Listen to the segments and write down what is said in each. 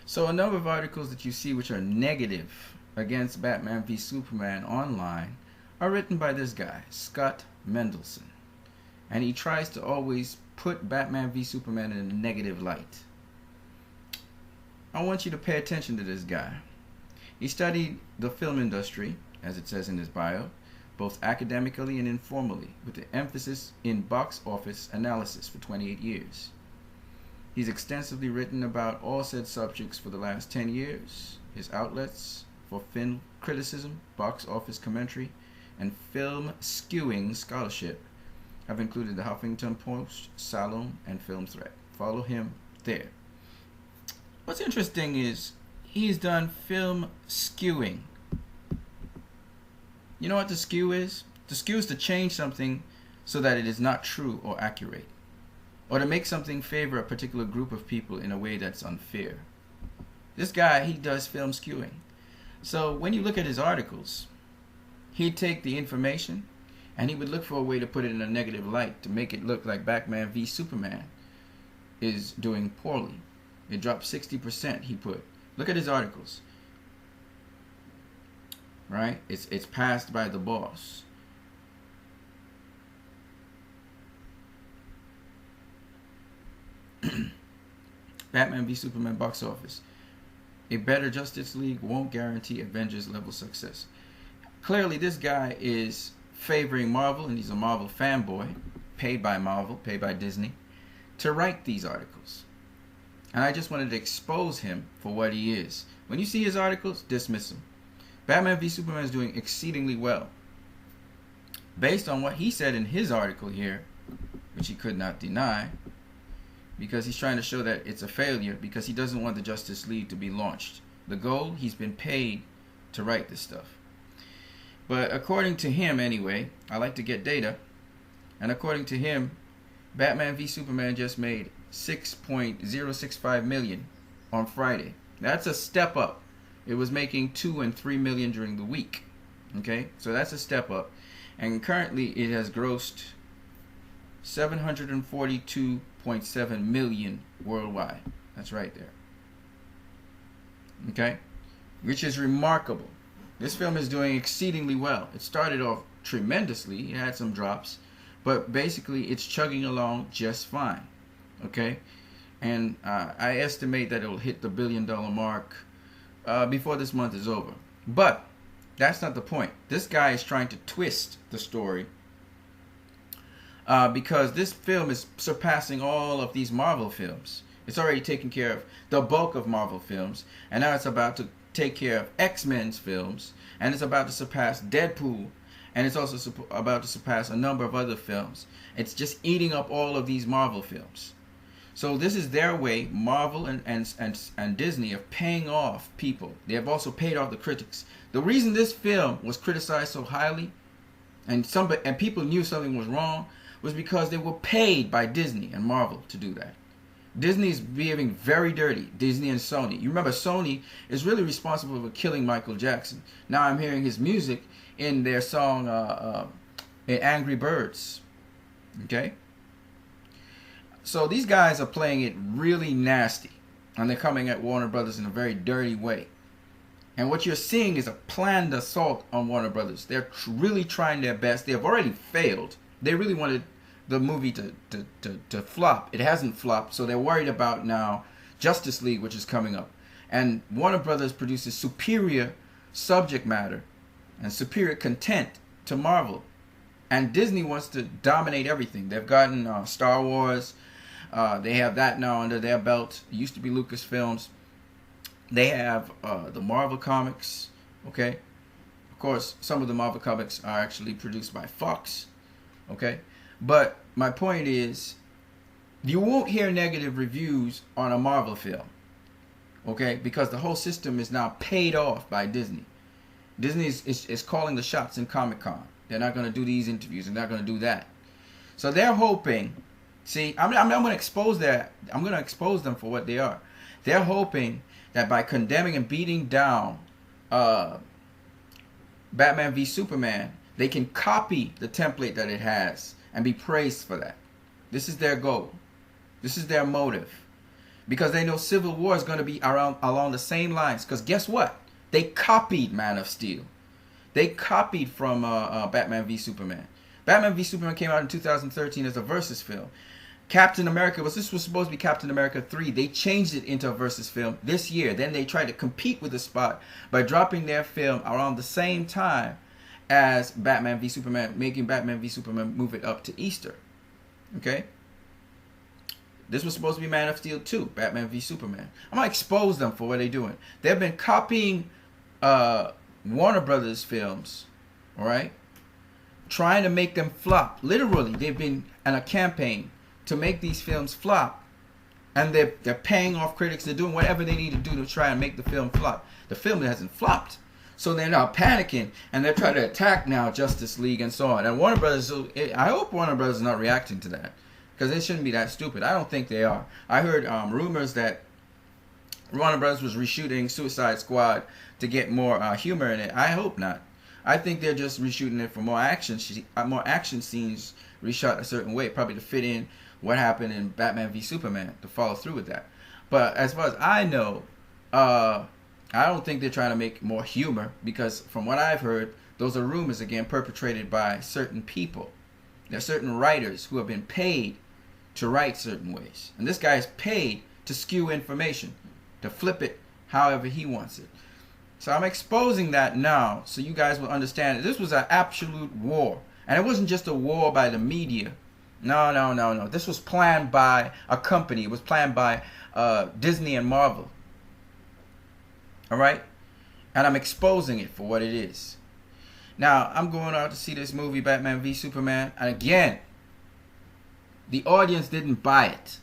So a number of articles that you see which are negative against Batman v Superman online are written by this guy, Scott Mendelson. And he tries to always put Batman v Superman in a negative light. I want you to pay attention to this guy. He studied the film industry, as it says in his bio, both academically and informally, with an emphasis in box office analysis for 28 years. He's extensively written about all said subjects for the last 10 years. His outlets for film criticism, box office commentary, and film skewing scholarship have included the Huffington Post, Salon, and Film Threat. Follow him there. What's interesting is he's done film skewing. You know what the skew is? The skew is to change something so that it is not true or accurate, or to make something favor a particular group of people in a way that's unfair. This guy, he does film skewing. So when you look at his articles, he'd take the information and he would look for a way to put it in a negative light to make it look like Batman v Superman is doing poorly. It dropped 60%, he put. Look at his articles. Right? It's passed by the boss. Batman v Superman box office. A better Justice League won't guarantee Avengers level success. Clearly this guy is favoring Marvel, and he's a Marvel fanboy, paid by Marvel, paid by Disney, to write these articles. And I just wanted to expose him for what he is. When you see his articles, dismiss him. Batman v Superman is doing exceedingly well. Based on what he said in his article here, which he could not deny, because he's trying to show that it's a failure because he doesn't want the Justice League to be launched. The goal, he's been paid to write this stuff. But according to him anyway, I like to get data, and according to him, Batman v Superman just made $6.065 million on Friday. That's a step up. It was making $2 and $3 million during the week. Okay, so that's a step up, and currently it has grossed $742.7 million worldwide. That's right there. Okay, which is remarkable. This film is doing exceedingly well. It started off tremendously. It had some drops, but basically it's chugging along just fine. Okay, and I estimate that it will hit the $1 billion mark before this month is over. But that's not the point. This guy is trying to twist the story because this film is surpassing all of these Marvel films. It's already taken care of the bulk of Marvel films, and now it's about to take care of X-Men's films, and it's about to surpass Deadpool, and it's also about to surpass a number of other films. It's just eating up all of these Marvel films. So this is their way, Marvel and Disney, of paying off people. They have also paid off the critics. The reason this film was criticized so highly, and people knew something was wrong, was because they were paid by Disney and Marvel to do that. Disney is behaving very dirty. Disney and Sony. You remember Sony is really responsible for killing Michael Jackson. Now I'm hearing his music in their song Angry Birds. Okay? So these guys are playing it really nasty, and they're coming at Warner Brothers in a very dirty way. And what you're seeing is a planned assault on Warner Brothers. They're really trying their best. They have already failed. They really wanted the movie to flop. It hasn't flopped, so they're worried about now Justice League, which is coming up. And Warner Brothers produces superior subject matter and superior content to Marvel. And Disney wants to dominate everything. They've gotten Star Wars. They have that now under their belt. It used to be Lucasfilms. They have the Marvel comics. Okay? Of course, some of the Marvel comics are actually produced by Fox. Okay? But my point is, you won't hear negative reviews on a Marvel film. Okay? Because the whole system is now paid off by Disney. Disney is calling the shots in Comic-Con. They're not going to do these interviews. They're not going to do that. So they're hoping. See, I'm going to expose that. I'm going to expose them for what they are. They're hoping that by condemning and beating down Batman v Superman, they can copy the template that it has and be praised for that. This is their goal. This is their motive. because they know Civil War is going to be along the same lines. Because guess what? They copied Man of Steel. They copied from Batman v Superman. Batman v Superman came out in 2013 as a versus film. Captain America was supposed to be Captain America 3. They changed it into a versus film this year. Then they tried to compete with the spot by dropping their film around the same time as Batman v Superman, making Batman v Superman move it up to Easter. Okay? This was supposed to be Man of Steel 2, Batman v Superman. I'm going to expose them for what they're doing. They've been copying Warner Brothers films, all right? Trying to make them flop. Literally, they've been on a campaign to make these films flop. And they're paying off critics. They're doing whatever they need to do to try and make the film flop. The film hasn't flopped. So they're now panicking, and they're trying to attack now Justice League and so on. And Warner Brothers, I hope Warner Brothers is not reacting to that, because they shouldn't be that stupid. I don't think they are. I heard rumors that Warner Brothers was reshooting Suicide Squad to get more humor in it. I hope not. I think they're just reshooting it for more action scenes reshot a certain way, probably to fit in what happened in Batman v Superman, to follow through with that. But as far as I know, I don't think they're trying to make more humor, because from what I've heard, those are rumors, again, perpetrated by certain people. There are certain writers who have been paid to write certain ways. And this guy is paid to skew information, to flip it however he wants it. So I'm exposing that now so you guys will understand that this was an absolute war. And it wasn't just a war by the media. No. This was planned by a company. It was planned by Disney and Marvel. All right? And I'm exposing it for what it is. Now, I'm going out to see this movie, Batman v Superman. And again, the audience didn't buy it.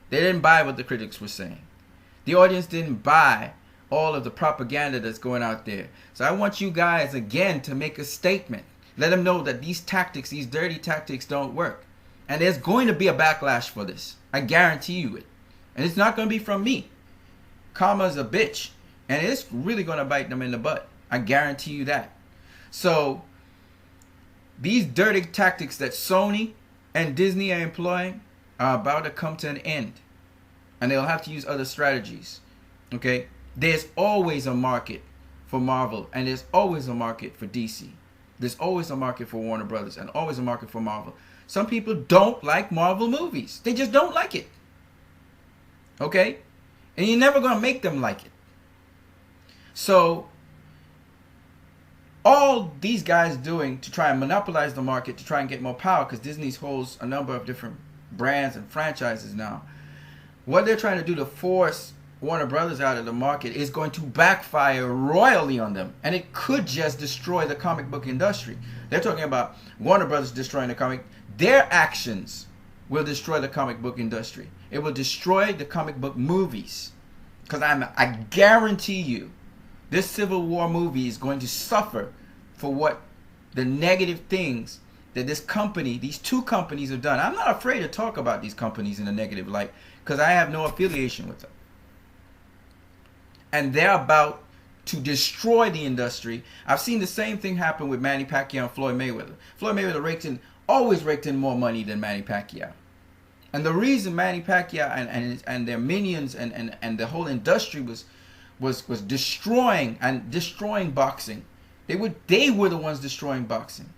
They didn't buy what the critics were saying. The audience didn't buy all of the propaganda that's going out there. So I want you guys, again, to make a statement. Let them know that these tactics, these dirty tactics, don't work. And there's going to be a backlash for this. I guarantee you it. And it's not going to be from me. Karma's a bitch. And it's really going to bite them in the butt. I guarantee you that. So, these dirty tactics that Sony and Disney are employing are about to come to an end. And they'll have to use other strategies. Okay? There's always a market for Marvel. And there's always a market for DC. There's always a market for Warner Brothers. And always a market for Marvel. Some people don't like Marvel movies. They just don't like it. Okay? And you're never going to make them like it. So, all these guys doing to try and monopolize the market, to try and get more power, because Disney holds a number of different brands and franchises now. What they're trying to do to force Warner Brothers out of the market is going to backfire royally on them. And it could just destroy the comic book industry. They're talking about Warner Brothers destroying the comic. Their actions will destroy the comic book industry. It will destroy the comic book movies. Because I guarantee you, this Civil War movie is going to suffer for what the negative things that this company, these two companies have done. I'm not afraid to talk about these companies in a negative light, because I have no affiliation with them. And they're about to destroy the industry. I've seen the same thing happen with Manny Pacquiao and Floyd Mayweather. Floyd Mayweather always raked in more money than Manny Pacquiao. And the reason Manny Pacquiao and their minions and the whole industry was destroying boxing. They were the ones destroying boxing.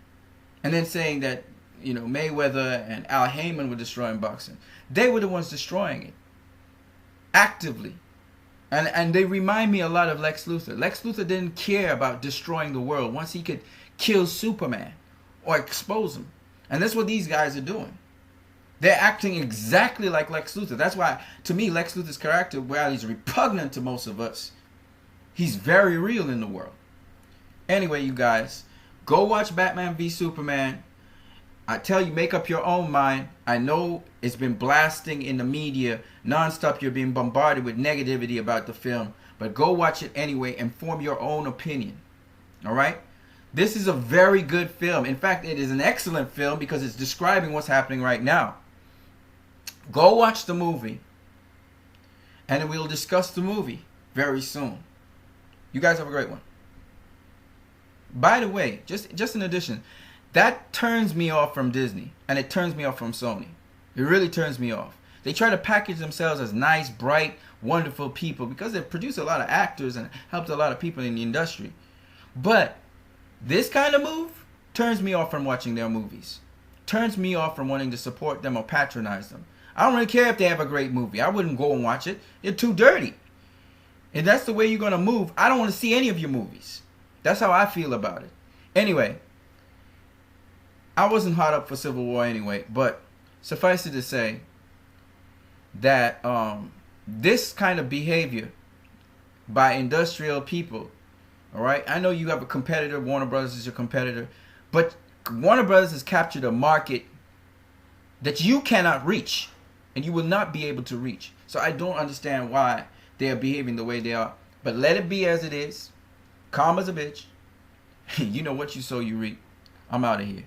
And then saying that, Mayweather and Al Heyman were destroying boxing. They were the ones destroying it. Actively. And they remind me a lot of Lex Luthor. Lex Luthor didn't care about destroying the world once he could kill Superman or expose him. And that's what these guys are doing. They're acting exactly like Lex Luthor. That's why, to me, Lex Luthor's character, while he's repugnant to most of us, he's very real in the world. Anyway, you guys, go watch Batman v Superman. I tell you, make up your own mind. I know it's been blasting in the media nonstop. You're being bombarded with negativity about the film. But go watch it anyway and form your own opinion. All right? This is a very good film. In fact, it is an excellent film because it's describing what's happening right now. Go watch the movie. And we'll discuss the movie very soon. You guys have a great one. By the way, just in addition, that turns me off from Disney. And it turns me off from Sony. It really turns me off. They try to package themselves as nice, bright, wonderful people because they've produced a lot of actors and helped a lot of people in the industry. But this kind of move turns me off from watching their movies. Turns me off from wanting to support them or patronize them. I don't really care if they have a great movie. I wouldn't go and watch it. They're too dirty. And that's the way you're going to move. I don't want to see any of your movies. That's how I feel about it. Anyway, I wasn't hot up for Civil War anyway, but suffice it to say that this kind of behavior by industrial people, all right, I know you have a competitor, Warner Brothers is your competitor, but Warner Brothers has captured a market that you cannot reach, and you will not be able to reach. So I don't understand why they are behaving the way they are. But let it be as it is. Calm as a bitch. You know what you sow, you reap. I'm out of here.